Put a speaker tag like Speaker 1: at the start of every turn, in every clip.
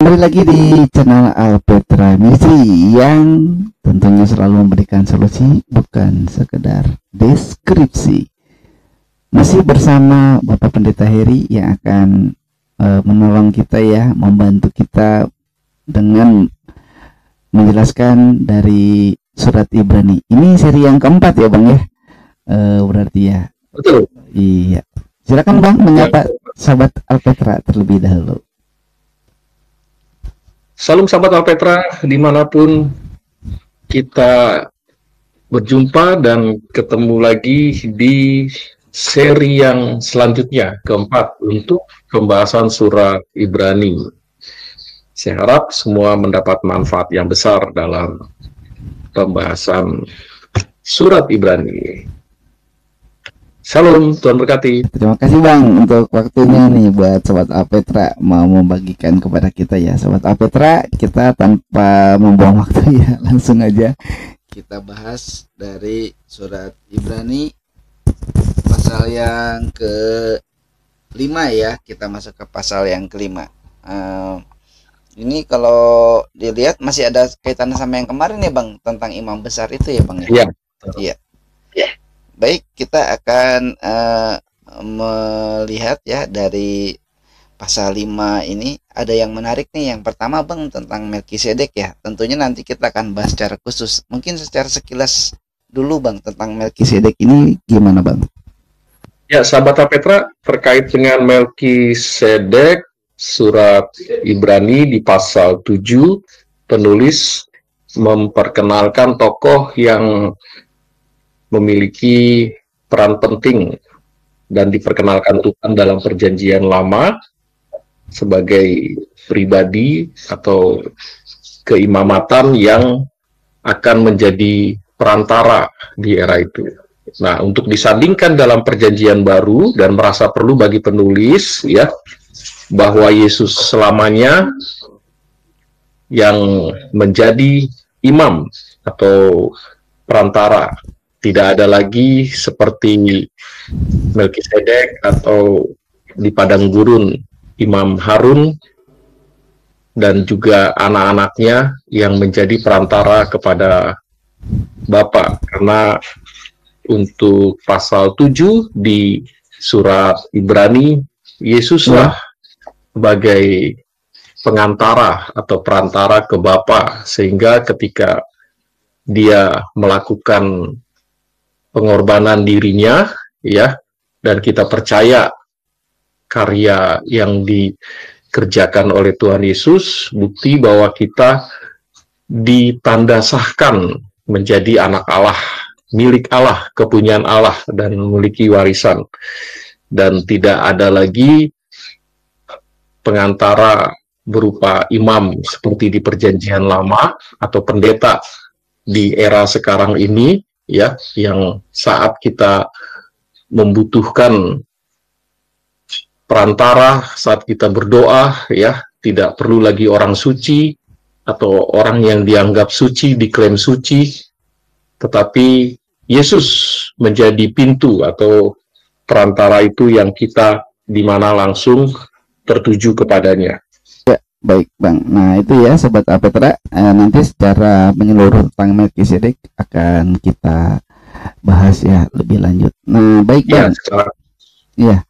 Speaker 1: Kembali lagi di channel Alpetra Misi yang tentunya selalu memberikan solusi, bukan sekedar deskripsi. Masih bersama Bapak Pendeta Heri yang akan menolong kita ya, membantu kita dengan menjelaskan dari surat Ibrani. Ini seri yang keempat ya Bang ya, berarti ya.
Speaker 2: Betul.
Speaker 1: Iya. Silakan Bang menyapa sahabat Alpetra terlebih dahulu.
Speaker 2: Salam sahabat Alpetra, dimanapun kita berjumpa dan ketemu lagi di seri yang selanjutnya, keempat, untuk pembahasan surat Ibrani. Saya harap semua mendapat manfaat yang besar dalam pembahasan surat Ibrani. Salam, Tuhan berkati.
Speaker 1: Terima kasih Bang untuk waktunya nih buat Sobat Alpetra mau membagikan kepada kita ya. Sobat Alpetra, kita tanpa membuang waktu ya, langsung aja kita bahas dari surat Ibrani pasal yang ke-5 ya. Kita masuk ke pasal yang ke-5. Ini kalau dilihat masih ada kaitannya sama yang kemarin ya Bang, tentang imam besar itu ya Bang ya.
Speaker 2: Iya.
Speaker 1: Iya. Baik, kita akan melihat ya dari pasal 5 ini ada yang menarik nih. Yang pertama Bang tentang Melkisedek ya. Tentunya nanti kita akan bahas secara khusus. Mungkin secara sekilas dulu Bang tentang Melkisedek ini gimana Bang?
Speaker 2: Ya, sahabat Petra, terkait dengan Melkisedek, surat Ibrani di pasal 7, penulis memperkenalkan tokoh yang memiliki peran penting dan diperkenalkan Tuhan dalam perjanjian lama sebagai pribadi atau keimamatan yang akan menjadi perantara di era itu. Nah, untuk disandingkan dalam perjanjian baru dan merasa perlu bagi penulis ya bahwa Yesus selamanya yang menjadi imam atau perantara. Tidak ada lagi seperti Melkisedek atau di padang gurun Imam Harun dan juga anak-anaknya yang menjadi perantara kepada Bapa. Karena untuk pasal 7 di surat Ibrani, Yesuslah sebagai pengantara atau perantara ke Bapa, sehingga ketika dia melakukan pengorbanan dirinya ya, dan kita percaya karya yang dikerjakan oleh Tuhan Yesus, bukti bahwa kita ditandasahkan menjadi anak Allah, milik Allah, kepunyaan Allah, dan memiliki warisan. Dan tidak ada lagi pengantara berupa imam seperti di perjanjian lama atau pendeta di era sekarang ini ya, yang saat kita membutuhkan perantara, saat kita berdoa ya, tidak perlu lagi orang suci atau orang yang dianggap suci, diklaim suci, tetapi Yesus menjadi pintu atau perantara itu yang kita di mana langsung tertuju kepadanya.
Speaker 1: Baik Bang, nah itu ya Sobat Alpetra, nanti secara menyeluruh tentang Melkisedek akan kita bahas ya lebih lanjut. Nah baik Bang, ya,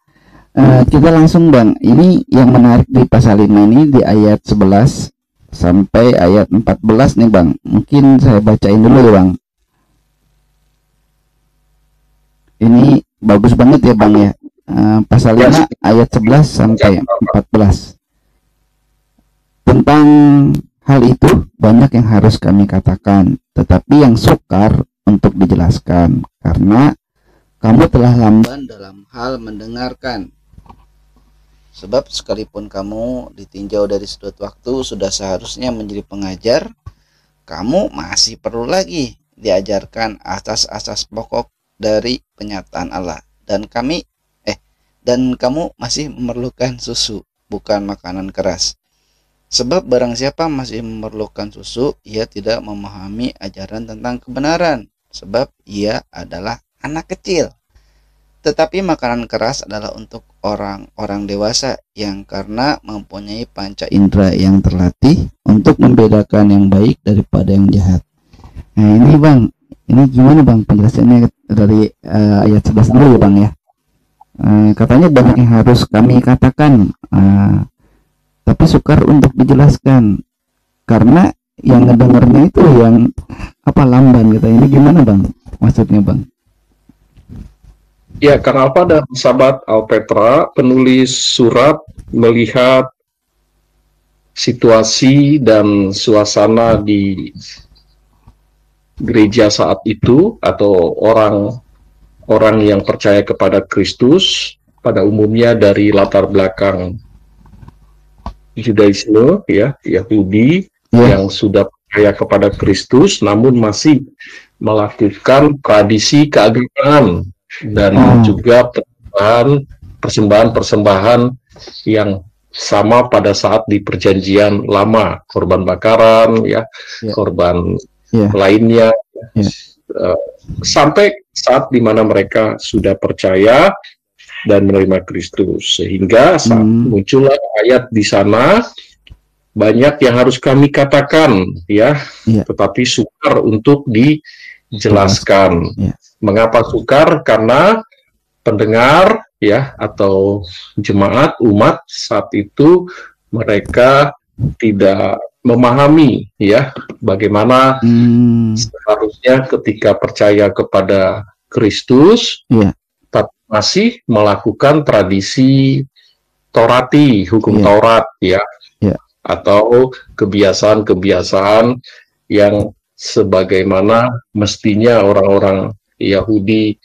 Speaker 1: kita langsung Bang, ini yang menarik di pasal 5 ini di ayat 11 sampai ayat 14 nih Bang. Mungkin saya bacain dulu ya Bang. Ini bagus banget ya Bang ya, pasal 5 ayat 11 sampai 14. Tentang hal itu banyak yang harus kami katakan, tetapi yang sukar untuk dijelaskan, karena kamu telah lamban dalam hal mendengarkan. Sebab sekalipun kamu ditinjau dari sudut waktu sudah seharusnya menjadi pengajar, kamu masih perlu lagi diajarkan asas-asas pokok dari penyataan Allah. Dan kamu masih memerlukan susu, bukan makanan keras. Sebab barang siapa masih memerlukan susu, ia tidak memahami ajaran tentang kebenaran, sebab ia adalah anak kecil. tetapi makanan keras adalah untuk orang-orang dewasa yang karena mempunyai panca indera yang terlatih untuk membedakan yang baik daripada yang jahat. Nah ini Bang, ini gimana Bang penjelasannya dari ayat 11 dulu ya Bang ya. Katanya banyak yang harus kami katakan, tapi sukar untuk dijelaskan karena yang ngedengarnya itu yang lamban gitu. Ini gimana Bang maksudnya Bang?
Speaker 2: Ya, karena apa? Dan sahabat Alpetra, penulis surat melihat situasi dan suasana di gereja saat itu, atau orang yang percaya kepada Kristus pada umumnya dari latar belakang Judaisme, ya, Yahudi yang sudah percaya kepada Kristus namun masih melakukan tradisi keagamaan dan juga persembahan yang sama pada saat di perjanjian lama, korban bakaran, korban lainnya, sampai saat dimana mereka sudah percaya dan menerima Kristus, sehingga saat muncullah ayat di sana, banyak yang harus kami katakan, tetapi sukar untuk dijelaskan. Mengapa sukar? Karena pendengar atau jemaat umat saat itu mereka tidak memahami bagaimana seharusnya ketika percaya kepada Kristus tapi masih melakukan tradisi Torati, hukum Taurat atau kebiasaan-kebiasaan yang sebagaimana mestinya orang-orang Yahudi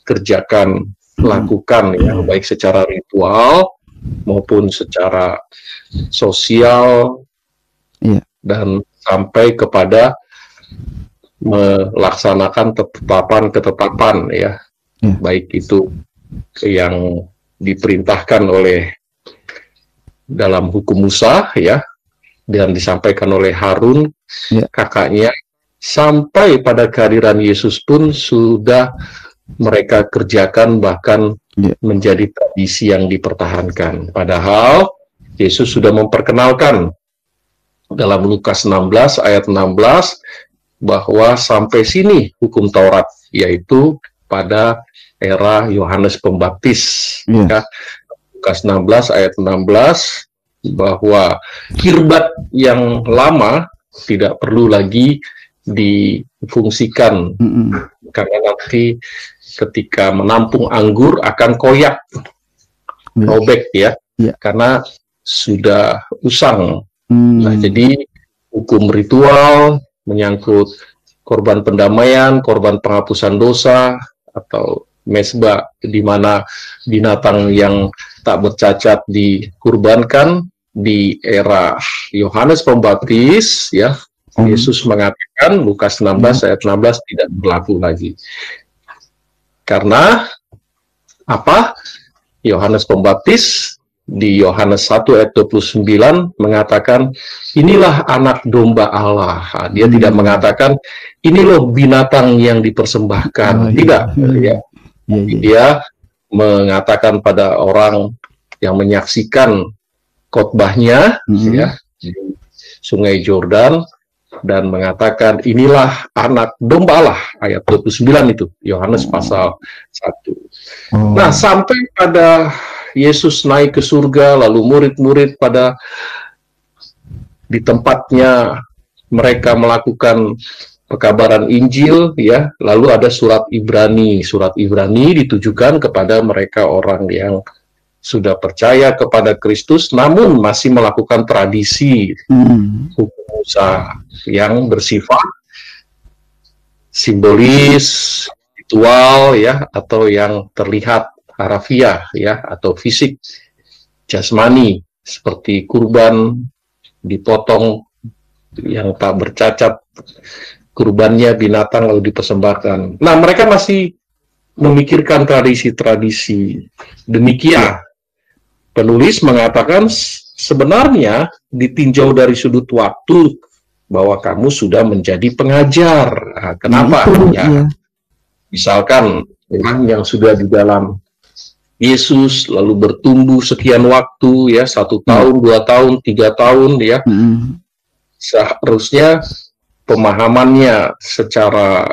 Speaker 2: kerjakan, lakukan, baik secara ritual maupun secara sosial, dan sampai kepada melaksanakan ketetapan, baik itu yang diperintahkan oleh dalam hukum Musa, dan disampaikan oleh Harun, kakaknya, sampai pada kehadiran Yesus pun sudah mereka kerjakan, bahkan menjadi tradisi yang dipertahankan. Padahal Yesus sudah memperkenalkan dalam Lukas 16 ayat 16 bahwa sampai sini hukum Taurat, yaitu pada era Yohanes Pembaptis. Lukas 16 ayat 16 bahwa kirbat yang lama tidak perlu lagi difungsikan karena nanti ketika menampung anggur akan koyak, robek karena sudah usang. Nah, jadi hukum ritual menyangkut korban pendamaian, korban penghapusan dosa, atau mesbah di mana binatang yang tak bercacat dikurbankan di era Yohanes Pembaptis, Yesus mengatakan Lukas 16 ayat 16 tidak berlaku lagi. Karena apa? Yohanes Pembaptis di Yohanes 1 ayat 29 mengatakan inilah anak domba Allah. Dia tidak mengatakan ini loh binatang yang dipersembahkan. Tidak, Dia mengatakan pada orang yang menyaksikan khotbahnya di Sungai Yordan dan mengatakan inilah anak domba Allah, ayat 29 itu, Yohanes pasal 1. Nah, sampai pada Yesus naik ke surga, lalu murid-murid pada di tempatnya mereka melakukan pekabaran Injil, lalu ada surat Ibrani. Surat Ibrani ditujukan kepada mereka orang yang sudah percaya kepada Kristus namun masih melakukan tradisi hukum Musa yang bersifat simbolis, ritual, atau yang terlihat harafiah, atau fisik, jasmani, seperti kurban dipotong yang tak bercacat, kurbannya binatang lalu dipersembahkan. Nah, mereka masih memikirkan tradisi-tradisi demikian. Penulis mengatakan sebenarnya ditinjau dari sudut waktu bahwa kamu sudah menjadi pengajar. Nah, kenapa? Misalkan orang yang sudah di dalam Yesus lalu bertumbuh sekian waktu ya, 1 tahun, 2 tahun, 3 tahun ya. Seharusnya pemahamannya secara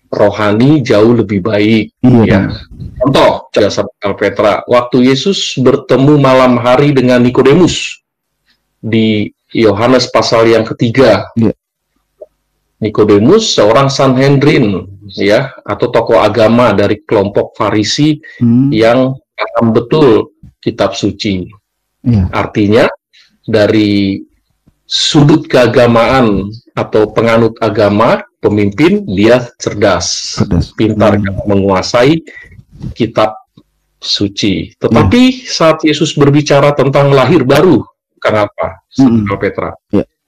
Speaker 2: rohani jauh lebih baik ya. Contoh jasa Petra, waktu Yesus bertemu malam hari dengan Nikodemus di Yohanes pasal yang ketiga. Nikodemus seorang Sanhedrin ya, atau tokoh agama dari kelompok Farisi yang paham betul kitab suci. Artinya dari sudut keagamaan atau penganut agama, pemimpin, dia cerdas. Pintar menguasai kitab suci. Tetapi saat Yesus berbicara tentang lahir baru, kenapa? Petra.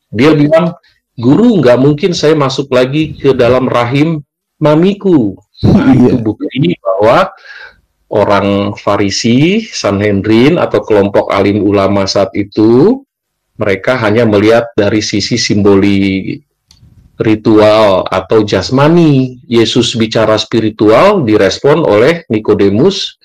Speaker 2: Dia bilang, Guru, nggak mungkin saya masuk lagi ke dalam rahim mamiku. Itu bukti bahwa orang Farisi, Sanhedrin, atau kelompok alim ulama saat itu, mereka hanya melihat dari sisi simboli ritual atau jasmani. Yesus bicara spiritual, direspon oleh Nikodemus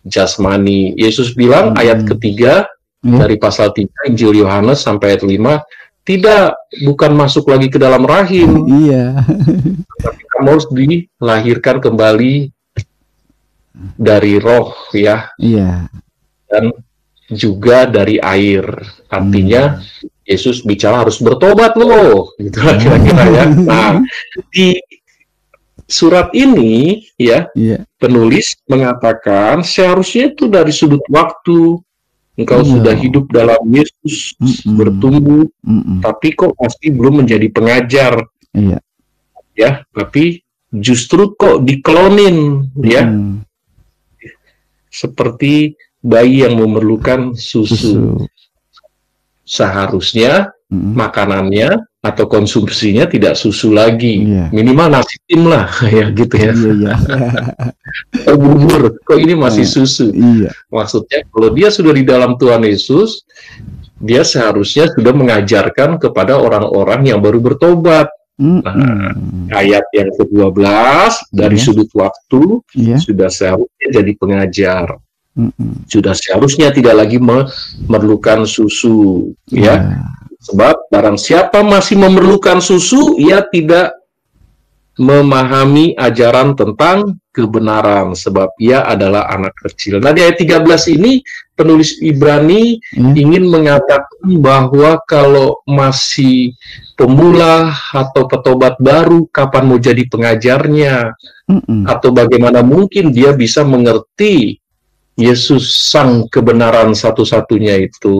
Speaker 2: jasmani. Yesus bilang ayat ketiga dari pasal 3 Injil Yohanes sampai ayat 5, tidak, bukan masuk lagi ke dalam rahim. Tapi kamu harus dilahirkan kembali dari roh ya. Dan juga dari air. Artinya Yesus bicara harus bertobat loh, gitu kira-kira ya. Nah, di surat ini ya, penulis mengatakan seharusnya itu dari sudut waktu engkau sudah hidup dalam Yesus, bertumbuh, tapi kok masih belum menjadi pengajar. Ya, tapi justru kok diklonin ya. Seperti bayi yang memerlukan susu. Seharusnya makanannya atau konsumsinya tidak susu lagi, minimal nasi tim lah ya gitu ya. Bubur, kok ini masih susu? Maksudnya kalau dia sudah di dalam Tuhan Yesus, dia seharusnya sudah mengajarkan kepada orang-orang yang baru bertobat. Nah, ayat yang ke-12 dari sudut waktu sudah seharusnya jadi pengajar. Sudah seharusnya tidak lagi memerlukan susu ya. Sebab barang siapa masih memerlukan susu, ia tidak memahami ajaran tentang kebenaran, sebab ia adalah anak kecil. Nah, di ayat 13 ini penulis Ibrani ingin mengatakan bahwa kalau masih pemula atau petobat baru, kapan mau jadi pengajarnya? Atau bagaimana mungkin dia bisa mengerti Yesus sang kebenaran satu-satunya itu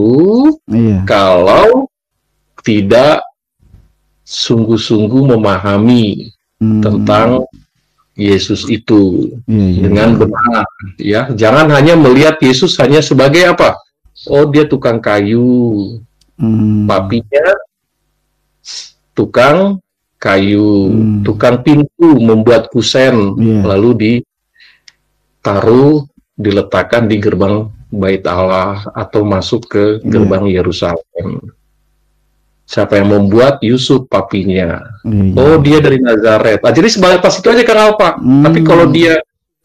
Speaker 2: kalau tidak sungguh-sungguh memahami tentang Yesus itu dengan benar ya. Jangan hanya melihat Yesus hanya sebagai apa? Oh, dia tukang kayu. Papinya tukang kayu, tukang pintu, membuat kusen, lalu diletakkan di gerbang Bait Allah atau masuk ke gerbang Yerusalem. Siapa yang membuat? Yusuf, papinya. Oh, dia dari Nazaret. Jadi sebatas itu aja kenapa? Tapi kalau dia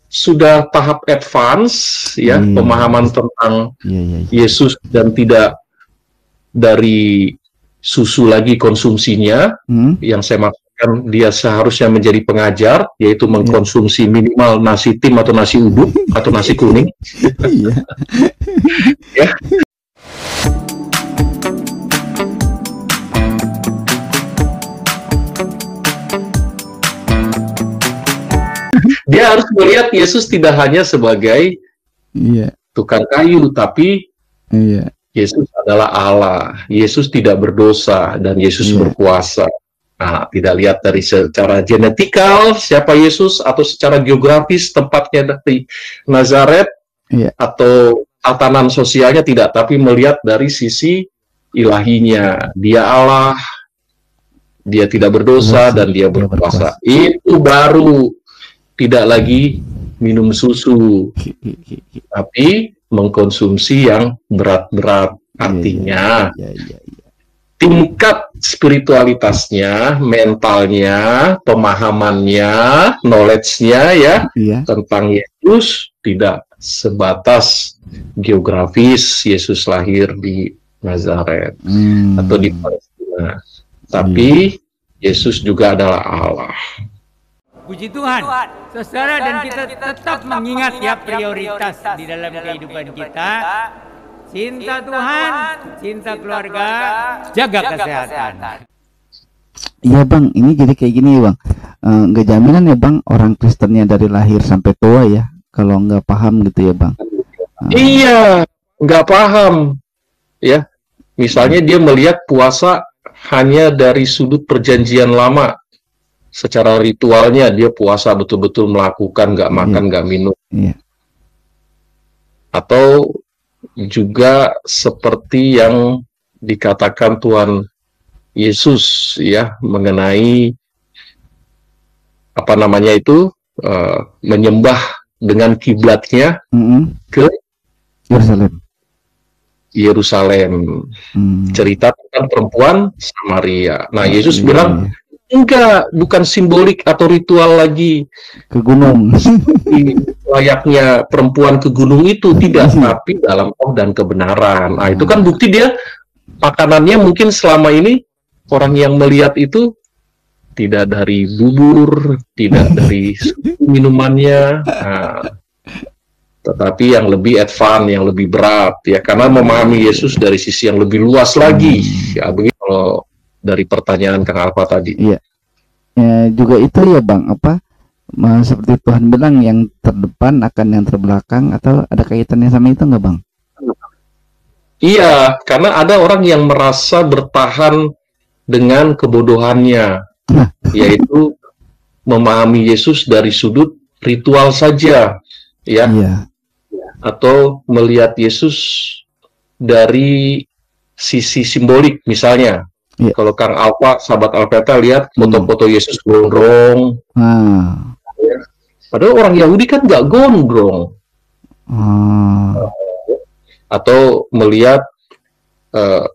Speaker 2: sudah tahap advance, ya, pemahaman tentang Yesus dan tidak dari susu lagi konsumsinya, yang saya maksudkan dia seharusnya menjadi pengajar, yaitu mengkonsumsi minimal nasi tim atau nasi uduk atau nasi kuning. Ya. Dia harus melihat Yesus tidak hanya sebagai tukang kayu, tapi Yesus adalah Allah. Yesus tidak berdosa dan Yesus berkuasa. Nah, tidak lihat dari secara genetikal siapa Yesus atau secara geografis tempatnya di Nazaret atau tatanan sosialnya tidak, tapi melihat dari sisi ilahinya. Dia Allah, dia tidak berdosa dan dia berkuasa. Itu baru tidak lagi minum susu, tapi mengkonsumsi yang berat-berat. Artinya tingkat spiritualitasnya, mentalnya, pemahamannya, knowledge-nya ya tentang Yesus tidak sebatas geografis Yesus lahir di Nazaret atau di Palestina, tapi Yesus juga adalah Allah.
Speaker 3: Puji Tuhan, saudara, dan kita tetap mengingat ya prioritas di dalam kehidupan kita. Cinta Tuhan, cinta keluarga, jaga kesehatan.
Speaker 1: Iya bang, ini jadi kayak gini bang, nggak jaminan ya bang orang Kristennya dari lahir sampai tua ya, kalau nggak paham gitu ya bang.
Speaker 2: Iya, nggak paham ya. Misalnya dia melihat puasa hanya dari sudut perjanjian lama, secara ritualnya dia puasa betul-betul melakukan, nggak makan, nggak minum. Atau juga seperti yang dikatakan Tuhan Yesus ya mengenai apa namanya itu menyembah dengan kiblatnya ke Yerusalem. Cerita tentang perempuan Samaria. Nah, Yesus bilang enggak, bukan simbolik atau ritual lagi
Speaker 1: ke gunung.
Speaker 2: Layaknya perempuan ke gunung itu, tidak, tapi dalam roh dan kebenaran. Nah, itu kan bukti dia makanannya mungkin selama ini orang yang melihat itu tidak dari bubur, tidak dari minumannya, tetapi yang lebih advance, yang lebih berat, ya, karena memahami Yesus dari sisi yang lebih luas lagi. Ya, begitu kalau dari pertanyaan Kang Alfa tadi.
Speaker 1: Iya. Ya, juga itu ya Bang, apa seperti Tuhan bilang yang terdepan akan yang terbelakang, atau ada kaitannya sama itu nggak Bang?
Speaker 2: Iya, karena ada orang yang merasa bertahan dengan kebodohannya, yaitu memahami Yesus dari sudut ritual saja, ya, atau melihat Yesus dari sisi simbolik, misalnya. Kalau Kang Alfa, sahabat Alpeta, lihat foto-foto Yesus gondrong. Padahal orang Yahudi kan nggak gondrong. Atau melihat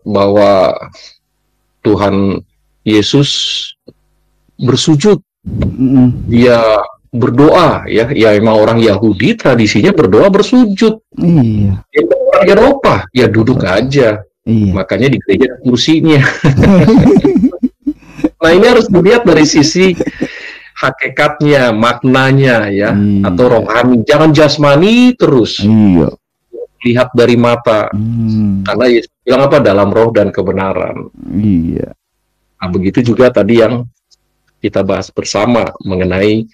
Speaker 2: bahwa Tuhan Yesus bersujud, dia berdoa, ya emang orang Yahudi tradisinya berdoa bersujud.
Speaker 1: Iya.
Speaker 2: Orang Eropa ya duduk aja. Iya. Makanya di gereja kursinya. Nah, ini harus dilihat dari sisi hakikatnya, maknanya, ya, atau rohani. Jangan jasmani terus.
Speaker 1: Iya.
Speaker 2: Lihat dari mata. Karena Yesus bilang apa? Dalam roh dan kebenaran.
Speaker 1: Iya.
Speaker 2: Nah, begitu juga tadi yang kita bahas bersama mengenai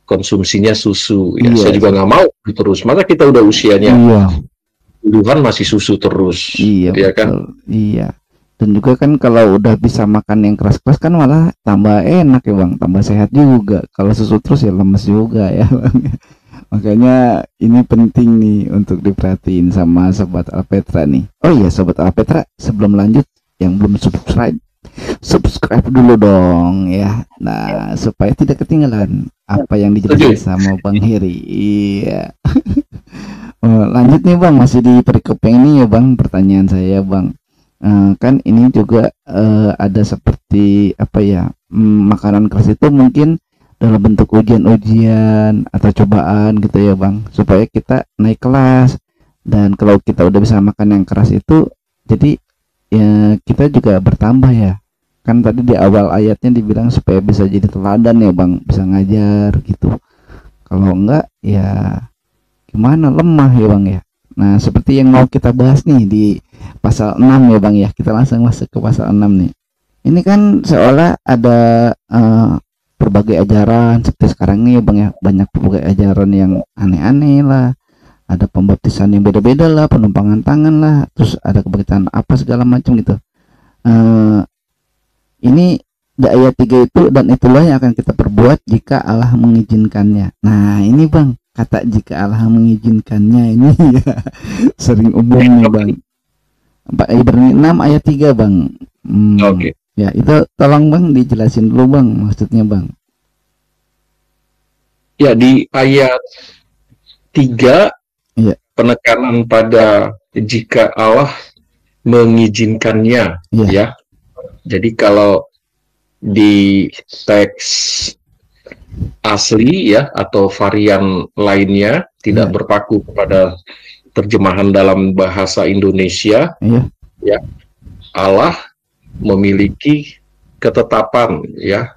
Speaker 2: konsumsinya susu. Ya, saya juga nggak mau terus. Maka kita udah usianya. Tuhan masih susu terus.
Speaker 1: Iya,
Speaker 2: ya
Speaker 1: betul.
Speaker 2: Kan?
Speaker 1: Iya. Dan juga kan kalau udah bisa makan yang keras-keras kan malah tambah enak ya Bang, tambah sehat juga. Kalau susu terus ya lemes juga ya Bang. Makanya ini penting nih untuk diperhatiin sama Sobat Alpetra nih. Oh iya Sobat Alpetra, sebelum lanjut yang belum subscribe dulu dong ya. Nah, supaya tidak ketinggalan apa yang dijelaskan sama Bang Heri. Iya. Lanjut nih Bang, masih di perikop yang ini ya Bang, pertanyaan saya Bang. Kan ini juga ada seperti apa ya, makanan keras itu mungkin dalam bentuk ujian-ujian atau cobaan gitu ya Bang, supaya kita naik kelas. Dan kalau kita udah bisa makan yang keras itu, jadi ya kita juga bertambah ya. Kan tadi di awal ayatnya dibilang supaya bisa jadi teladan ya Bang, bisa ngajar gitu. Kalau enggak ya gimana, lemah ya Bang ya. Nah, seperti yang mau kita bahas nih di pasal 6 ya Bang ya. Kita langsung masuk ke pasal 6 nih. Ini kan seolah ada berbagai ajaran seperti sekarang nih ya Bang ya. Banyak berbagai ajaran yang aneh-aneh lah. Ada pembaptisan yang beda-beda lah, penumpangan tangan lah, terus ada kebangkitan apa segala macam gitu. Ini di ayat 3 itu, dan itulah yang akan kita perbuat jika Allah mengizinkannya. Nah, ini Bang, kata jika Allah mengizinkannya ini ya sering umum nih Bang. Ibrani 6 ayat 3 Bang.
Speaker 2: Oke.
Speaker 1: Ya, itu tolong Bang dijelasin dulu Bang, maksudnya Bang.
Speaker 2: Ya, di ayat 3
Speaker 1: ya,
Speaker 2: penekanan pada jika Allah mengizinkannya, ya. Jadi kalau di teks asli ya atau varian lainnya, tidak berpaku kepada terjemahan dalam bahasa Indonesia, ya, Allah memiliki ketetapan, ya,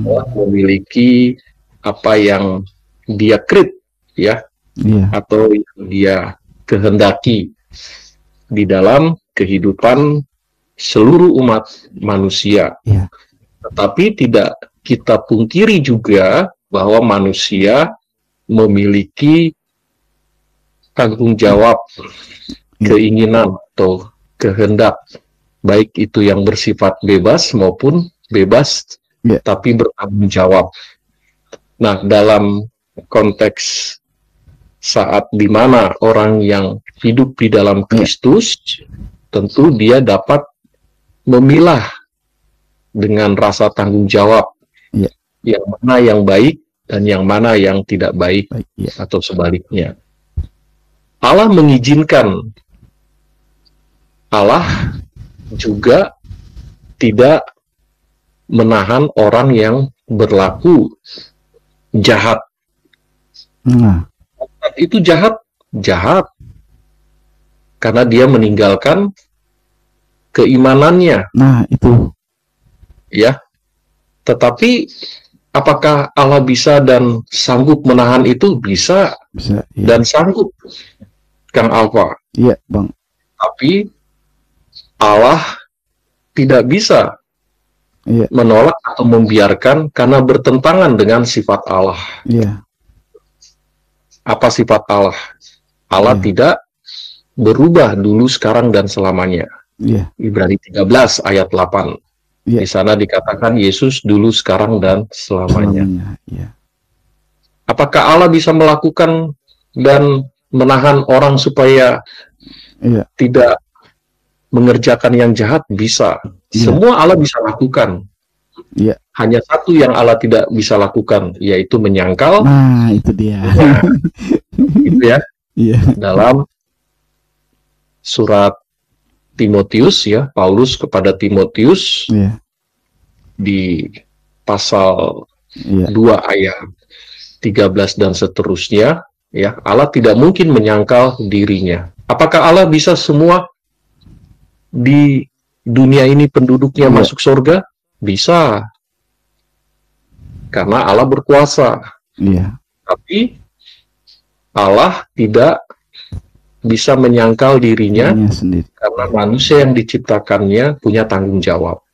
Speaker 2: Allah memiliki apa yang Dia create, ya, atau yang Dia kehendaki di dalam kehidupan seluruh umat manusia. Tetapi tidak kita pungkiri juga bahwa manusia memiliki tanggung jawab, keinginan atau kehendak, baik itu yang bersifat bebas maupun bebas, tapi bertanggung jawab. Nah, dalam konteks saat di mana orang yang hidup di dalam Kristus, tentu dia dapat memilah dengan rasa tanggung jawab, yang mana yang baik dan yang mana yang tidak baik, atau sebaliknya. Allah mengizinkan, Allah juga tidak menahan orang yang berlaku jahat. Itu jahat karena dia meninggalkan keimanannya. Nah, itu. Ya. Tetapi apakah Allah bisa dan sanggup menahan itu? Bisa. Dan sanggup, Kang Alfa. Iya, Bang. Tapi Allah tidak bisa menolak atau membiarkan karena bertentangan dengan sifat Allah. Apa sifat Allah? Allah tidak berubah dulu, sekarang, dan selamanya. Ibrani 13 ayat 8. Di sana dikatakan Yesus dulu, sekarang, dan selamanya. Apakah Allah bisa melakukan dan menahan orang supaya tidak mengerjakan yang jahat? Bisa. Semua Allah bisa lakukan. Hanya satu yang Allah tidak bisa lakukan, yaitu menyangkal. Nah, itu dia. Itu ya. Dalam surat Timotius, ya, Paulus kepada Timotius, di pasal 2 ayat 13 dan seterusnya, ya, Allah tidak mungkin menyangkal dirinya. Apakah Allah bisa semua di dunia ini penduduknya masuk surga? Bisa. Karena Allah berkuasa. Tapi Allah tidak bisa menyangkal dirinya sendiri, karena manusia yang diciptakannya punya tanggung jawab.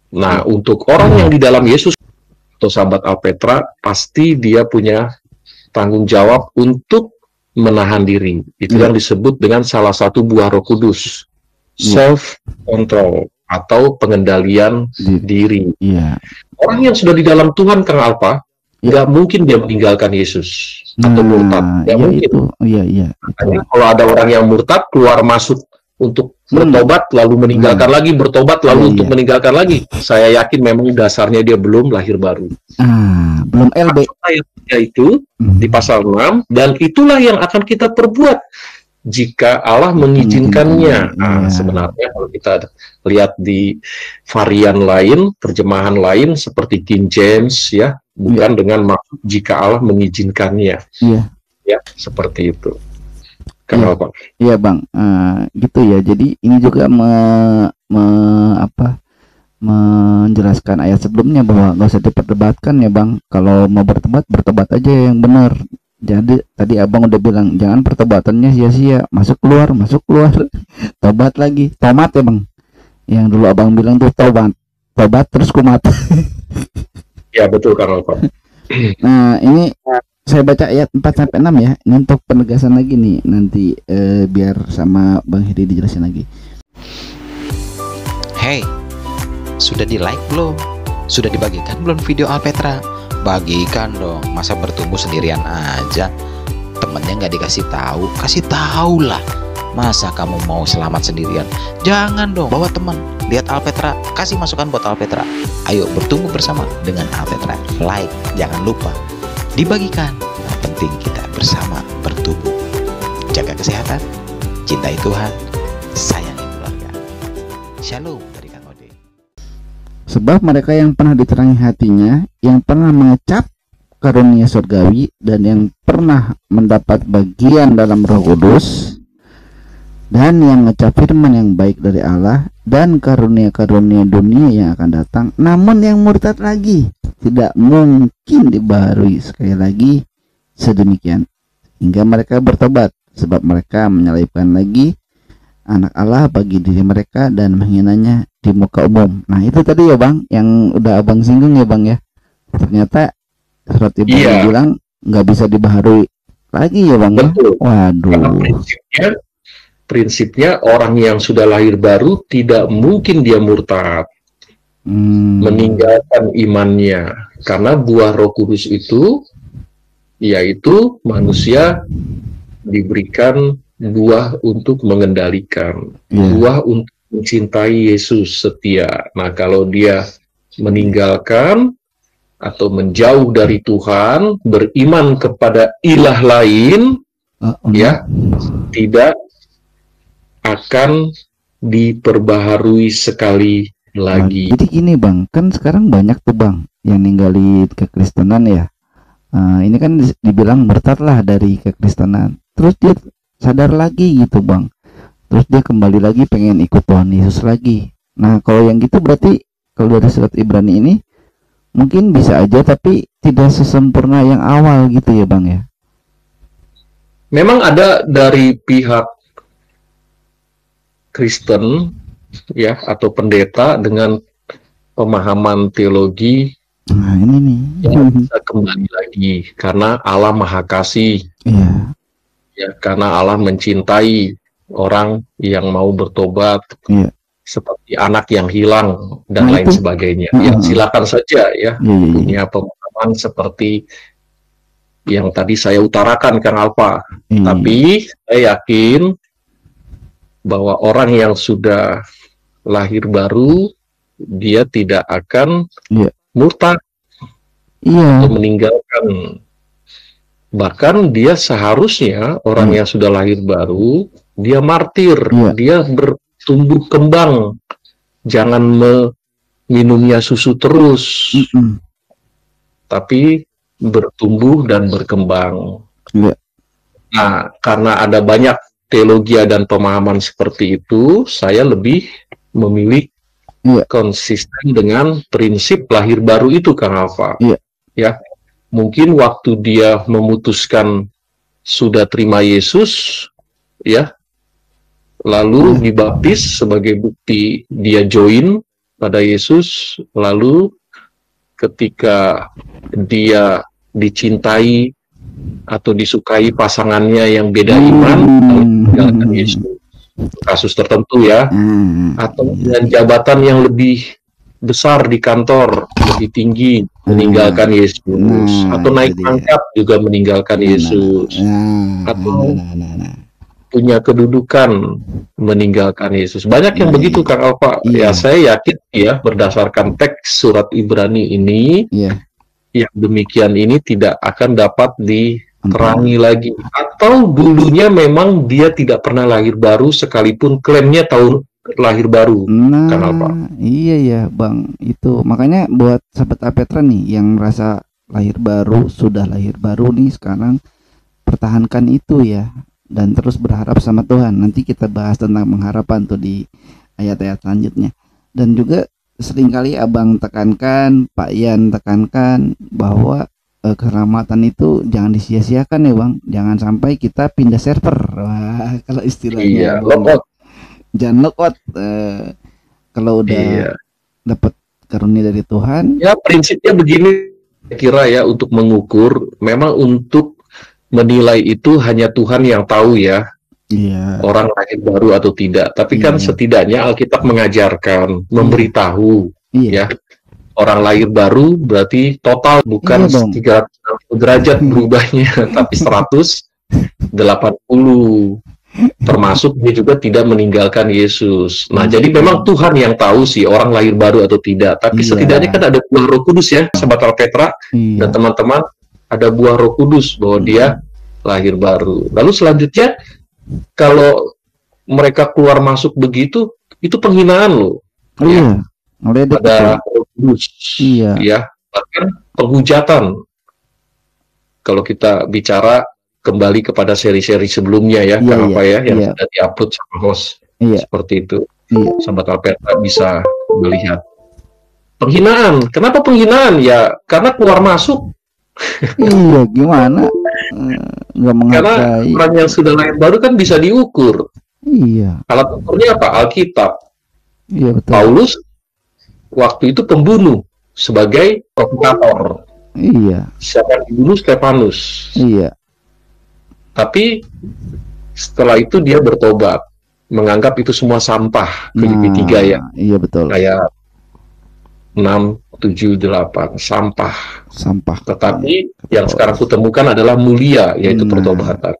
Speaker 2: Nah, untuk orang yang di dalam Yesus atau sahabat Alpetra, pasti dia punya tanggung jawab untuk menahan diri. Itu yang disebut dengan salah satu buah Roh Kudus, self control atau pengendalian diri. Orang yang sudah di dalam Tuhan, Kang Alpa, nggak mungkin dia meninggalkan Yesus atau murtad. Nggak mungkin. Kalau ada orang yang murtad, keluar masuk untuk bertobat, lalu meninggalkan lagi, bertobat, lalu untuk meninggalkan lagi, saya yakin memang dasarnya dia belum lahir baru. Belum LB. Itu di pasal 6, dan itulah yang akan kita perbuat jika Allah mengizinkannya. Sebenarnya kalau kita lihat di varian lain, terjemahan lain seperti King James, ya, bukan dengan maksud jika Allah mengizinkannya. Ya, seperti itu. Kenapa? Iya, Bang. Gitu ya. Jadi ini juga menjelaskan ayat sebelumnya bahwa nggak usah diperdebatkan ya, Bang. Kalau mau bertobat aja yang benar. Jadi tadi Abang udah bilang jangan pertobatannya sia-sia, masuk keluar, tobat lagi, tomat ya, Bang. Yang dulu Abang bilang tuh tobat terus kumat. Ya, betul, Kang Alfa. Nah, ini saya baca ayat 4-6 ya. Ini untuk penegasan lagi nih, nanti biar sama Bang Hedi dijelasin lagi.
Speaker 4: Hey, sudah di-like belum? Sudah dibagikan belum video Alpetra? Bagikan dong, masa bertumbuh sendirian aja? Temennya nggak dikasih tahu, kasih tahu lah. Masa kamu mau selamat sendirian? Jangan dong, bawa teman. Lihat Alpetra, kasih masukan buat Alpetra. Ayo bertumbuh bersama dengan Alpetra. Like, jangan lupa dibagikan. Yang penting kita bersama bertumbuh. Jaga kesehatan, cintai Tuhan, sayangi keluarga. Shalom dari Kang Ode.
Speaker 1: Sebab mereka yang pernah diterangi hatinya, yang pernah mengecap karunia surgawi, dan yang pernah mendapat bagian dalam Roh Kudus, dan yang ngecap firman yang baik dari Allah dan karunia-karunia dunia yang akan datang, namun yang murtad lagi tidak mungkin dibaharui sekali lagi sedemikian hingga mereka bertobat, sebab mereka menyelipkan lagi anak Allah bagi diri mereka dan menghinanya di muka umum. Nah itu tadi ya Bang, yang udah Abang singgung ya Bang ya. Ternyata surat Ibrani bilang nggak bisa dibaharui lagi ya Bang.
Speaker 2: Betul.
Speaker 1: Waduh.
Speaker 2: Karena prinsipnya orang yang sudah lahir baru tidak mungkin dia murtad, meninggalkan imannya, karena buah Roh Kudus itu yaitu manusia diberikan buah untuk mengendalikan, buah untuk mencintai Yesus setia. Nah, kalau dia meninggalkan atau menjauh dari Tuhan, beriman kepada ilah lain, ya, tidak akan diperbaharui sekali lagi.
Speaker 1: Jadi ini Bang, kan sekarang banyak tuh Bang yang ninggalin kekristenan ya. Ini kan dibilang murtad lah dari kekristenan. Terus dia sadar lagi gitu Bang. Terus dia kembali lagi pengen ikut Tuhan Yesus lagi. Nah kalau yang gitu berarti kalau dari surat Ibrani ini mungkin bisa aja, tapi tidak sesempurna yang awal gitu ya Bang ya.
Speaker 2: Memang ada dari pihak Kristen ya atau pendeta dengan pemahaman teologi.
Speaker 1: Nah ini nih
Speaker 2: yang bisa kembali lagi karena Allah Maha Kasih. Ya, karena Allah mencintai orang yang mau bertobat, seperti anak yang hilang dan lain sebagainya. Ya, silakan saja ya punya pemahaman seperti yang tadi saya utarakan Kang Alfa. Tapi saya yakin bahwa orang yang sudah lahir baru dia tidak akan murtad atau meninggalkan. Bahkan dia seharusnya orang yang sudah lahir baru dia martir, dia bertumbuh kembang, jangan minumnya susu terus, tapi bertumbuh dan berkembang. Nah, karena ada banyak teologi dan pemahaman seperti itu, saya lebih memilih konsisten dengan prinsip lahir baru itu, Kang Alfa. Ya, mungkin waktu dia memutuskan sudah terima Yesus, ya, lalu dibaptis sebagai bukti dia join pada Yesus, lalu ketika dia dicintai atau disukai pasangannya yang beda iman, meninggalkan Yesus, kasus tertentu ya, atau dengan jabatan yang lebih besar di kantor, lebih tinggi, meninggalkan Yesus, atau naik pangkat juga meninggalkan Yesus, atau punya kedudukan meninggalkan Yesus. Banyak yang begitu Kang Alfa. Ya, saya yakin ya berdasarkan teks surat Ibrani ini, yang demikian ini tidak akan dapat diterangi lagi. Atau dulunya memang dia tidak pernah lahir baru sekalipun klaimnya tahun lahir baru.
Speaker 1: Iya ya Bang, itu makanya buat sahabat Apetra nih yang merasa lahir baru, sudah lahir baru nih sekarang, pertahankan itu ya, dan terus berharap sama Tuhan. Nanti kita bahas tentang pengharapan tuh di ayat-ayat selanjutnya. Dan juga seringkali Abang tekankan, Pak Yan tekankan bahwa keselamatan itu jangan disia-siakan ya Bang. Jangan sampai kita pindah server. Wah, kalau istilahnya jangan lockout. Kalau udah dapat karunia dari Tuhan.
Speaker 2: Ya, prinsipnya begini kira ya, untuk mengukur, memang untuk menilai itu hanya Tuhan yang tahu ya. Orang lahir baru atau tidak. Tapi kan setidaknya Alkitab mengajarkan, memberitahu ya. Orang lahir baru berarti total bukan 360 derajat berubahnya, tapi 180. Termasuk dia juga tidak meninggalkan Yesus. Nah, jadi memang Tuhan yang tahu sih orang lahir baru atau tidak. Tapi setidaknya kan ada buah Roh Kudus ya, sahabat Alpetra dan teman-teman, ada buah Roh Kudus bahwa dia lahir baru. Lalu selanjutnya, kalau mereka keluar masuk begitu, itu penghinaan loh.
Speaker 1: Ngeledek
Speaker 2: ada
Speaker 1: betul.
Speaker 2: Roh Kudus,
Speaker 1: Iya.
Speaker 2: ya, bahkan penghujatan. Kalau kita bicara kembali kepada seri-seri sebelumnya ya,
Speaker 1: Iya,
Speaker 2: Kang
Speaker 1: iya,
Speaker 2: apa ya, yang
Speaker 1: iya,
Speaker 2: sudah diupload sama host,
Speaker 1: iya,
Speaker 2: seperti itu.
Speaker 1: iya.
Speaker 2: Sahabat Alpetra bisa melihat. Penghinaan, kenapa penghinaan? Ya, karena keluar masuk.
Speaker 1: Iya, gimana? Nggak
Speaker 2: Karena
Speaker 1: menghargai.
Speaker 2: orang yang sudah lahir baru kan bisa diukur.
Speaker 1: Iya,
Speaker 2: Alat ukurnya apa? Alkitab.
Speaker 1: iya betul.
Speaker 2: Paulus waktu itu pembunuh sebagai provokator.
Speaker 1: Iya,
Speaker 2: Siapa yang dibunuh? Stefanus.
Speaker 1: iya,
Speaker 2: Tapi setelah itu dia bertobat, menganggap itu semua sampah. Filipi 3 ya,
Speaker 1: iya betul.
Speaker 2: ayat 6, 7, 8, sampah.
Speaker 1: Sampah.
Speaker 2: Tetapi
Speaker 1: Iya,
Speaker 2: yang sekarang kutemukan adalah mulia, yaitu
Speaker 1: Nah.
Speaker 2: pertobatan.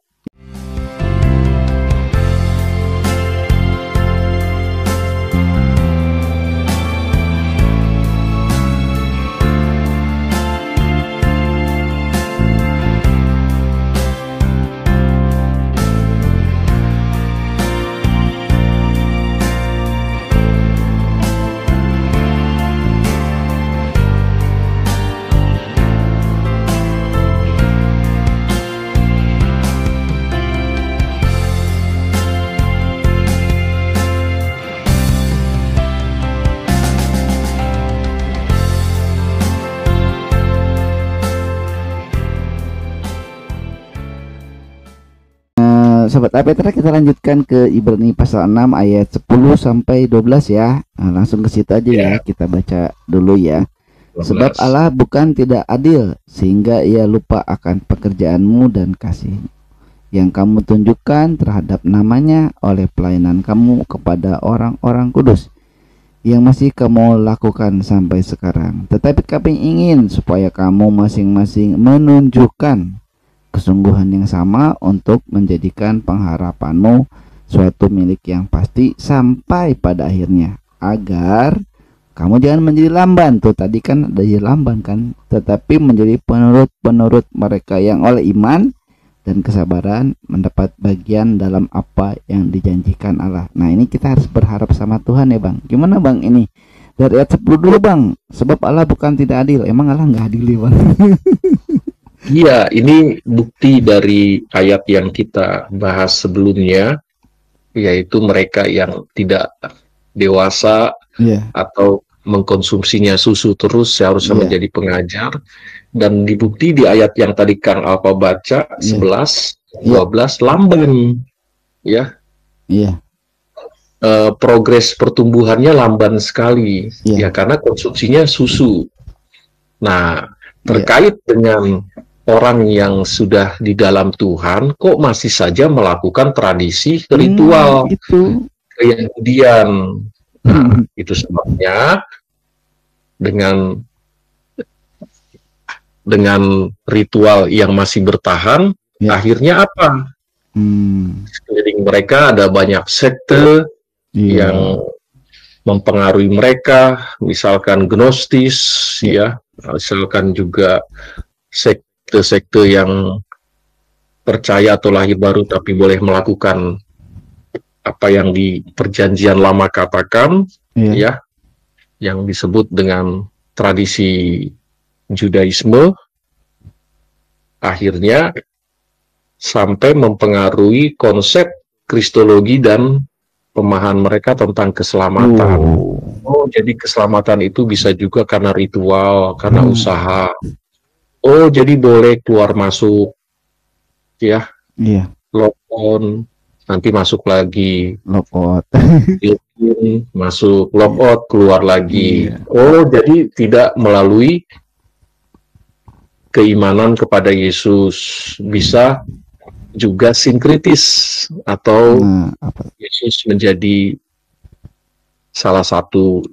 Speaker 1: Sobat Apetra, kita lanjutkan ke Ibrani pasal 6 ayat 10 sampai 12 ya. Nah, langsung ke situ aja ya. Kita baca dulu ya. Sebab Allah bukan tidak adil sehingga ia lupa akan pekerjaanmu dan kasih yang kamu tunjukkan terhadap namanya oleh pelayanan kamu kepada orang-orang kudus yang masih kamu lakukan sampai sekarang. Tetapi kami ingin supaya kamu masing-masing menunjukkan kesungguhan yang sama untuk menjadikan pengharapanmu suatu milik yang pasti sampai pada akhirnya, agar kamu jangan menjadi lamban. Tuh tadi kan ada lamban kan, tetapi menjadi penurut-penurut mereka yang oleh iman dan kesabaran mendapat bagian dalam apa yang dijanjikan Allah. Nah, ini kita harus berharap sama Tuhan ya Bang. Gimana Bang ini? Dari ayat 10 dulu Bang. Sebab Allah bukan tidak adil. Emang Allah nggak adil ya Bang?
Speaker 2: Iya, ini bukti dari ayat yang kita bahas sebelumnya, yaitu mereka yang tidak dewasa atau mengkonsumsinya susu terus seharusnya menjadi pengajar. Dan dibukti di ayat yang tadi Kang Alpa baca, 11, 12, lamban. Ya. Progres pertumbuhannya lamban sekali. Ya, karena konsumsinya susu. Nah, terkait dengan orang yang sudah di dalam Tuhan, kok masih saja melakukan tradisi ritual keyahudian. Nah, itu sebabnya dengan ritual yang masih bertahan, akhirnya apa? Sekeliling mereka ada banyak sekte yang mempengaruhi mereka, misalkan Gnostis, ya, misalkan juga sekte yang percaya atau lahir baru tapi boleh melakukan apa yang di perjanjian lama katakan, ya, yang disebut dengan tradisi Judaisme, akhirnya sampai mempengaruhi konsep kristologi dan pemahaman mereka tentang keselamatan. Oh, jadi keselamatan itu bisa juga karena ritual, karena usaha. Oh, jadi boleh keluar masuk, ya, lock-on, nanti masuk lagi,
Speaker 1: lock-out,
Speaker 2: masuk, lock-out, keluar lagi. Oh, jadi tidak melalui keimanan kepada Yesus, bisa juga sinkritis, atau Yesus menjadi salah satu,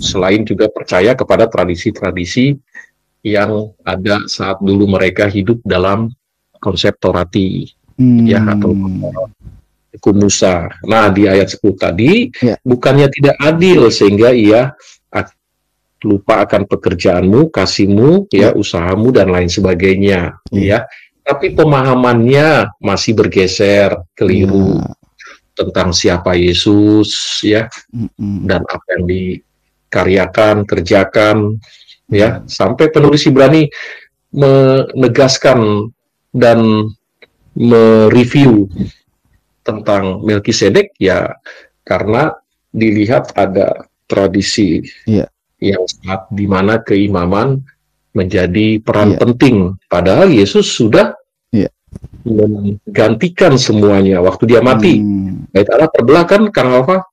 Speaker 2: selain juga percaya kepada tradisi-tradisi yang ada saat dulu mereka hidup dalam konsep Torati, ya, atau hukum Musa. Nah, di ayat 10 tadi, bukannya tidak adil sehingga ia lupa akan pekerjaanmu, kasihmu, ya, usahamu dan lain sebagainya, ya. Tapi pemahamannya masih bergeser, keliru tentang siapa Yesus, ya, dan apa yang karyakan, kerjakan, ya, sampai penulis Ibrani menegaskan dan mereview tentang Melkisedek, ya karena dilihat ada tradisi yang sangat di mana keimaman menjadi peran penting, padahal Yesus sudah menggantikan semuanya waktu dia mati. Bait Allah terbelah kan, Kang Alfa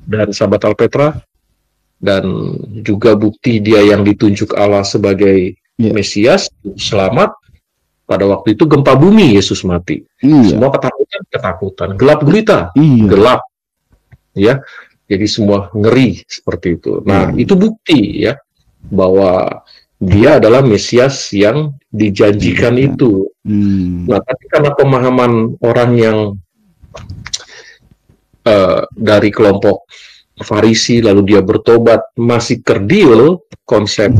Speaker 2: dan sahabat Alpetra, dan juga bukti dia yang ditunjuk Allah sebagai Mesias, selamat. Pada waktu itu gempa bumi, Yesus mati. Semua ketakutan, gelap gulita, gelap, ya. Jadi semua ngeri seperti itu. Nah, itu bukti ya bahwa dia adalah Mesias yang dijanjikan itu. Nah, tapi karena pemahaman orang yang dari kelompok Farisi lalu dia bertobat masih kerdil konsep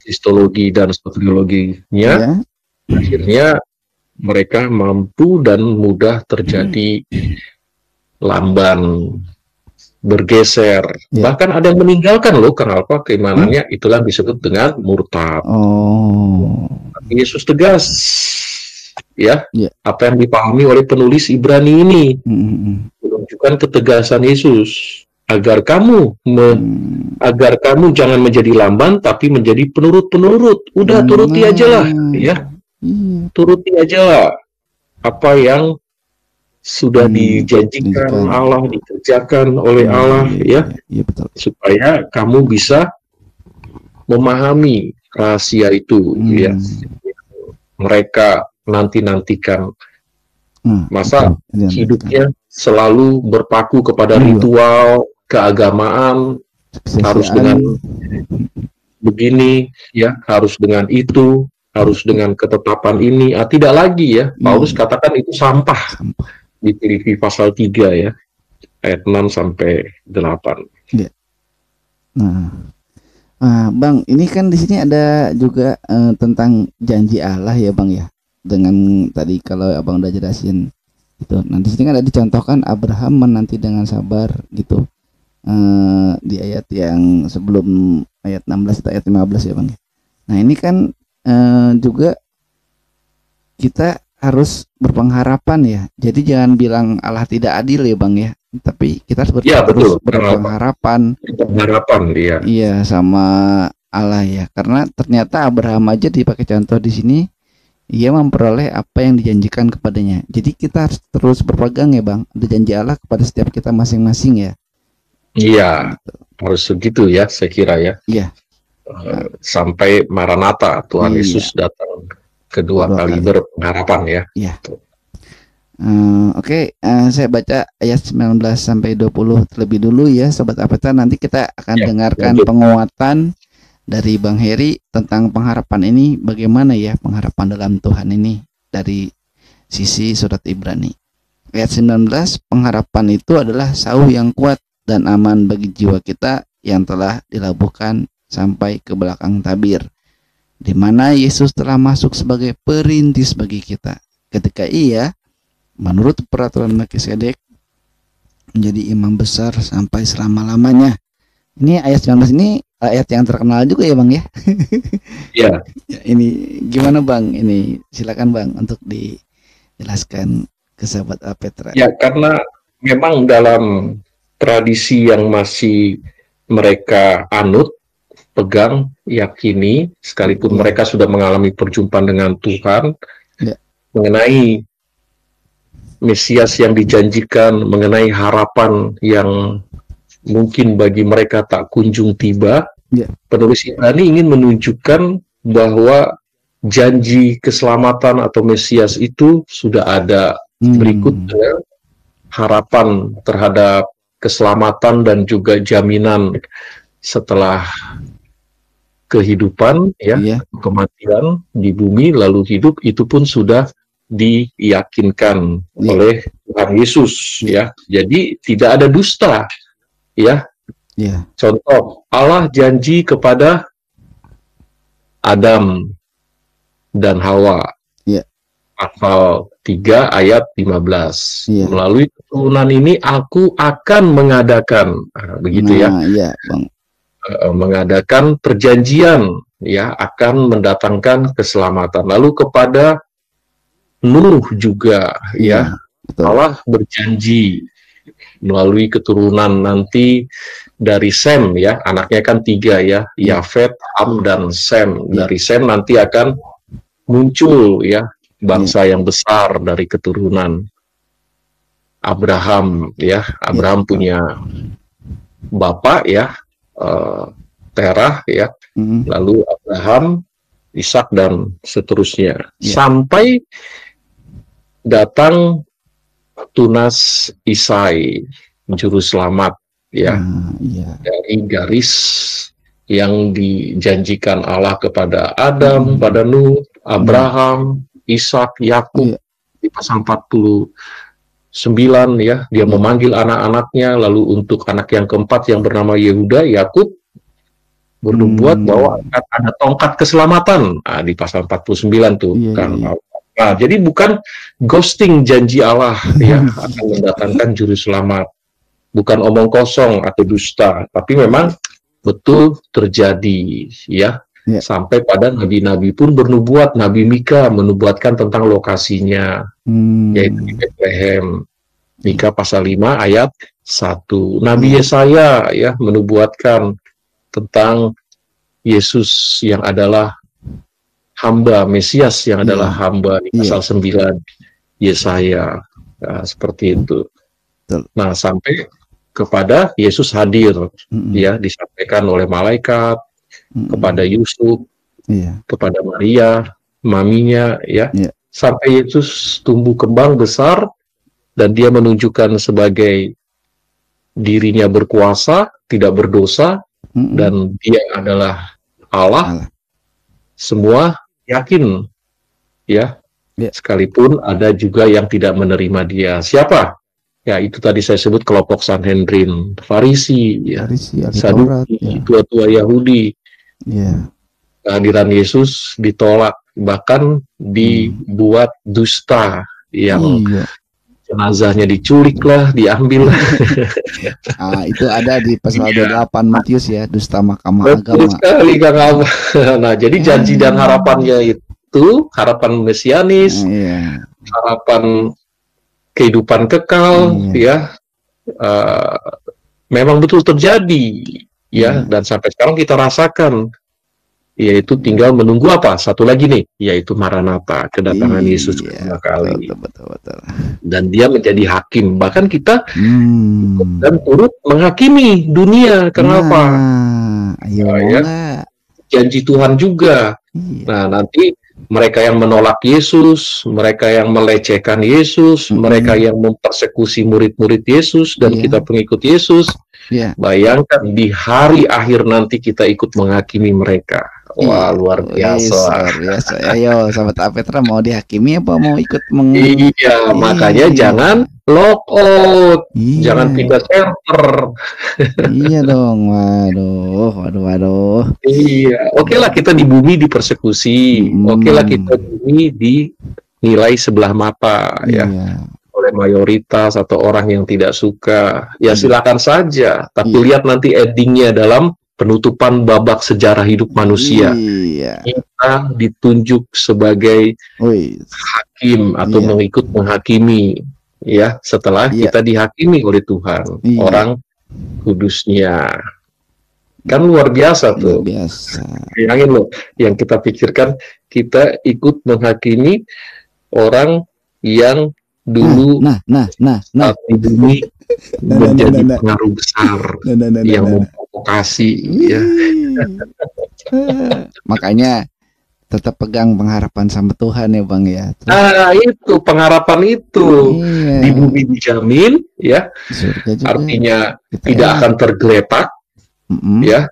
Speaker 2: kristologi dan soteriologinya, akhirnya mereka mampu dan mudah terjadi lamban, bergeser, bahkan ada yang meninggalkan loh Kang Alfa keimanannya. Itulah disebut dengan murtad. Yesus tegas ya, apa yang dipahami oleh penulis Ibrani ini menunjukkan ketegasan Yesus agar kamu agar kamu jangan menjadi lamban tapi menjadi penurut-penurut. Udah turuti aja lah ya. Turuti aja lah apa yang sudah dijanjikan Allah, dikerjakan oleh Allah ya,
Speaker 1: betul.
Speaker 2: Supaya kamu bisa memahami rahasia itu ya. Mereka nantikan masa hidupnya selalu berpaku kepada ritual keagamaan, harus dengan begini ya, harus dengan itu, harus dengan ketetapan ini. Tidak lagi ya, Paulus katakan itu sampah di Filipi pasal 3 ya, ayat 6 sampai 8.
Speaker 1: Nah, Bang, ini kan di sini ada juga tentang janji Allah ya, Bang ya. Dengan tadi kalau Abang udah jelasin itu. Nah, di sini kan ada dicontohkan Abraham menanti dengan sabar gitu. Di ayat yang sebelum ayat 16 atau ayat 15 ya, Bang. Nah, ini kan juga kita harus berpengharapan ya. Jadi jangan bilang Allah tidak adil ya, Bang ya. Tapi kita harus berpengharapan.
Speaker 2: Pengharapan dia.
Speaker 1: Iya, sama Allah ya. Karena ternyata Abraham aja dipakai contoh di sini, ia memperoleh apa yang dijanjikan kepadanya. Jadi kita harus terus berpegang ya, Bang. Ada janji Allah kepada setiap kita masing-masing ya.
Speaker 2: Iya, harus begitu ya, saya kira ya.
Speaker 1: Iya.
Speaker 2: Sampai Maranatha, Tuhan Yesus datang kedua kali berpengharapan ya.
Speaker 1: Iya. Oke, saya baca ayat 19 sampai 20 terlebih dulu ya, Sobat Alpetra. Nanti kita akan dengarkan penguatan dari Bang Heri tentang pengharapan ini, bagaimana ya pengharapan dalam Tuhan ini dari sisi surat Ibrani. Ayat 19, pengharapan itu adalah sauh yang kuat dan aman bagi jiwa kita yang telah dilabuhkan sampai ke belakang tabir, di mana Yesus telah masuk sebagai perintis bagi kita ketika ia menurut peraturan Melkisedek menjadi imam besar sampai selama-lamanya. Ini ayat 19 ini ayat yang terkenal juga ya, Bang ya.
Speaker 2: Iya.
Speaker 1: Ini gimana, Bang? Ini silakan, Bang, untuk dijelaskan ke sahabat Alpetra.
Speaker 2: Ya, karena memang dalam tradisi yang masih mereka anut, pegang, yakini, sekalipun mereka sudah mengalami perjumpaan dengan Tuhan, mengenai Mesias yang dijanjikan, mengenai harapan yang mungkin bagi mereka tak kunjung tiba, penulis Ibrani ingin menunjukkan bahwa janji keselamatan atau Mesias itu sudah ada. Berikutnya harapan terhadap keselamatan dan juga jaminan setelah kehidupan kematian di bumi lalu hidup, itu pun sudah diyakinkan oleh Tuhan Yesus ya. Jadi tidak ada dusta ya. Contoh, Allah janji kepada Adam dan Hawa pasal 3 ayat 15.
Speaker 1: Iya.
Speaker 2: Melalui keturunan ini aku akan mengadakan, begitu ya,
Speaker 1: Iya, Bang.
Speaker 2: mengadakan perjanjian, ya, akan mendatangkan keselamatan. Lalu kepada Nuh juga, ya,
Speaker 1: Betul.
Speaker 2: Allah berjanji melalui keturunan nanti dari Sem, ya, anaknya kan 3 ya, Yafet, Ham, dan Sem. Dari Sem nanti akan muncul, ya, bangsa yang besar dari keturunan Abraham, ya. Abraham punya bapak, ya, Terah, ya, lalu Abraham, Ishak, dan seterusnya, sampai datang tunas Isai, juru selamat, ya, dari garis yang dijanjikan Allah kepada Adam, pada Nuh, Abraham, Ishak, Yakub. Di pasal 49, ya, dia memanggil anak-anaknya. Lalu untuk anak yang keempat yang bernama Yehuda, Yakub bernubuat bahwa akan ada tongkat keselamatan. Nah, di pasal 49 tuh kan. Nah, jadi bukan ghosting janji Allah, ya, akan mendatangkan juru selamat. Bukan omong kosong atau dusta, tapi memang betul terjadi, ya. Sampai pada nabi-nabi pun bernubuat. Nabi Mika menubuatkan tentang lokasinya, yaitu di Bethlehem. Mika pasal 5 ayat 1. Nabi Yesaya, ya, menubuatkan tentang Yesus yang adalah hamba, Mesias yang adalah hamba, di pasal 9 Yesaya, seperti itu. Nah, sampai kepada Yesus hadir, ya, disampaikan oleh malaikat kepada Yusuf, kepada Maria, maminya, ya, sampai Yesus tumbuh kembang besar dan dia menunjukkan sebagai dirinya berkuasa, tidak berdosa, dan dia adalah Allah. Semua yakin, ya, sekalipun ada juga yang tidak menerima dia. Siapa? Ya, itu tadi saya sebut kelompok Sanhedrin, Farisi, ya, Saduki, tua-tua Yahudi. Kehadiran Yesus ditolak, bahkan dibuat dusta, yang jenazahnya diculik lah, diambil.
Speaker 1: Itu ada di pasal 28 Matius, ya, dusta mahkamah agama.
Speaker 2: Sekali, Kang. Nah, jadi janji dan harapannya itu harapan mesianis, harapan kehidupan kekal, ya, memang betul terjadi, ya, dan sampai sekarang kita rasakan, yaitu tinggal menunggu apa? Satu lagi nih, yaitu Maranatha, kedatangan Yesus kedua kali.
Speaker 1: Betul.
Speaker 2: Dan dia menjadi hakim, bahkan kita dan turut menghakimi dunia. Kenapa? Janji Tuhan juga. Nah, nanti mereka yang menolak Yesus, mereka yang melecehkan Yesus, mereka yang mempersekusi murid-murid Yesus dan kita pengikut Yesus, bayangkan di hari akhir nanti kita ikut menghakimi mereka. Wah, luar biasa.
Speaker 1: Ayo, sahabat Apetra, mau dihakimi apa mau ikut
Speaker 2: makanya jangan log out, jangan pindah server.
Speaker 1: Iya dong, waduh.
Speaker 2: Iya, oke lah kita di bumi dipersekusi, oke lah kita di bumi dinilai sebelah mata, ya, oleh mayoritas atau orang yang tidak suka. Ya silakan saja, tapi lihat nanti endingnya dalam penutupan babak sejarah hidup manusia. Kita ditunjuk sebagai hakim atau mengikut menghakimi, ya, setelah kita dihakimi oleh Tuhan, orang kudusnya. Kan luar biasa tuh. Bayangin loh, yang kita pikirkan kita ikut menghakimi orang yang dulu di bumi menjadi pengaruh besar, yang memprovokasi, ya.
Speaker 1: Makanya tetap pegang pengharapan sama Tuhan, ya Bang, ya.
Speaker 2: Itu pengharapan itu di bumi dijamin, ya. Artinya tidak akan tergeletak, ya.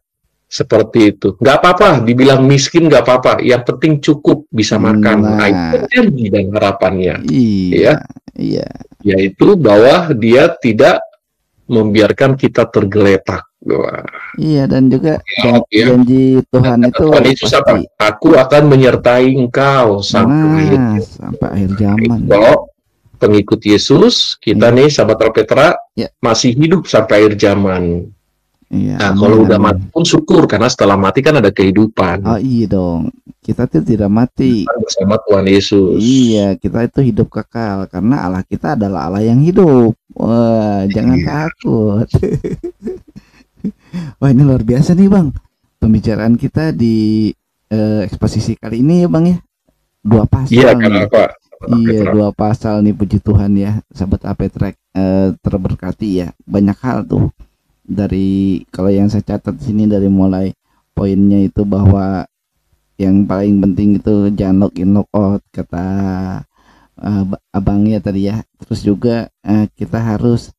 Speaker 2: Seperti itu. Nggak apa-apa, dibilang miskin nggak apa-apa. Yang penting cukup bisa makan. Nah, itu janji dan harapannya. Ya. Yaitu bahwa dia tidak membiarkan kita tergeletak. Wah.
Speaker 1: Iya, dan juga
Speaker 2: Ya.
Speaker 1: janji Tuhan itu
Speaker 2: Tuhan Yesus apa? Aku akan menyertai engkau sampai
Speaker 1: sampai akhir zaman.
Speaker 2: Kalau pengikut Yesus, kita nih sahabat Alpetra masih hidup sampai akhir zaman.
Speaker 1: Iya,
Speaker 2: Nah, kalau udah mati pun syukur, karena setelah mati kan ada kehidupan.
Speaker 1: Oh iya dong, kita tuh tidak mati
Speaker 2: bersama Tuhan Yesus.
Speaker 1: Iya, kita itu hidup kekal karena Allah kita adalah Allah yang hidup. Wah, jangan takut. Wah, ini luar biasa nih Bang, pembicaraan kita di eksposisi kali ini ya Bang ya. 2 pasal.
Speaker 2: Iya, kenapa?
Speaker 1: Iya, 2 pasal nih, puji Tuhan ya, sahabat Alpetra, terberkati ya. Banyak hal tuh. Dari kalau yang saya catat di sini, dari mulai poinnya itu bahwa yang paling penting itu jangan log in log out, kata abangnya tadi ya. Terus juga kita harus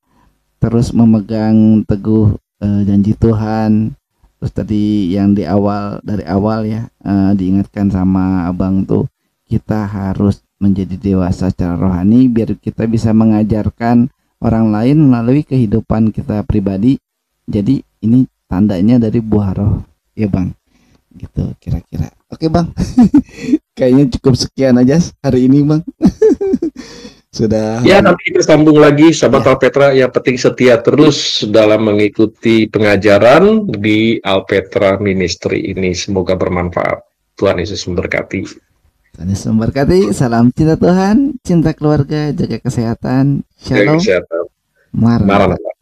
Speaker 1: terus memegang teguh janji Tuhan. Terus tadi yang dari awal ya, diingatkan sama abang tuh, kita harus menjadi dewasa secara rohani biar kita bisa mengajarkan orang lain melalui kehidupan kita pribadi. Jadi ini tandanya dari buah roh ya Bang, gitu kira-kira. Oke Bang. Kayaknya cukup sekian aja hari ini Bang. Sudah
Speaker 2: ya, nanti kita sambung lagi sahabat Alpetra. Yang penting setia terus dalam mengikuti pengajaran di Alpetra Ministry ini. Semoga bermanfaat. Tuhan Yesus memberkati.
Speaker 1: Tuhan Yesus memberkati. Salam cinta Tuhan, cinta keluarga, jaga kesehatan. Shalom.
Speaker 2: Jaga kesehatan.
Speaker 1: Maranatha.